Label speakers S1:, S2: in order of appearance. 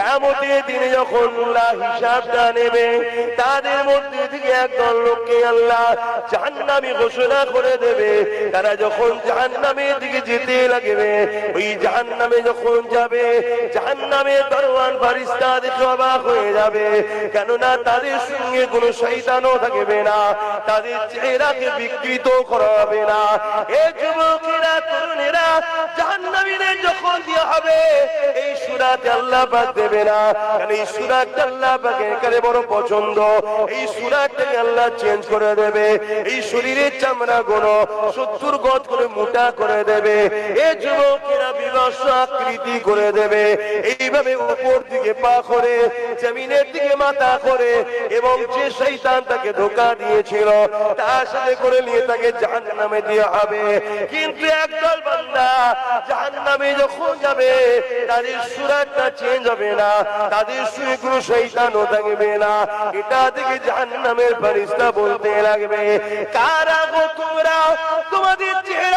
S1: কিয়ামতের দিনে যখন আল্লাহ হিসাবটা নেবে, তাদের মধ্যে থেকে একদল লোককে আল্লাহ জাহান্নামী ঘোষণা করে দেবে। তারা যখন জাহান্নামের দিকে যেতে লাগবে, ওই জাহান্নামে যখন যাবে, জাহান্নামের দরওয়ান ফেরেশতা দেখে অবাক হয়ে যাবে, কেননা তাদের সঙ্গে কোনো শয়তানও থাকবে না, তাদের চেহারাকে বিকৃত করা হবে না। এই যুবকেরা, তরুণেরা, জাহান্নামীদের যখন দেওয়া হবে, এই সূরাতে আল্লাহ পাক দেবে না, কারণ এই সূরাটা আল্লাহ পাকের একেবারে বড় পছন্দ। এই সূরাটাকে আল্লাহ চেঞ্জ করে দেবে, এই শরীরের চামড়া গুলো 70 গজ করে মোটা করে দেবে, এই যুবকেরা বিবশ আকৃতি করে দেবে, এইভাবে উপর দিকে পা করে, জমিনের দিকে মাথা করে, এবং যে শয়তান তাকে ধোঁকা দিয়েছিল তার সাথে করে নিয়ে তাকে জাহান্নামে দেওয়া হবে। কিন্তু একদল বান্দা জাহান্নামে যখন যাবে, তাদের সূরাটা চেঞ্জ হবে না, তাদের সঙ্গে কোনো শয়তানও থাকবে না। এটা থেকে জাহান্নামের ফেরেশতা বলতে লাগবে, কারা গো তোমরা, তোমাদের চেহারা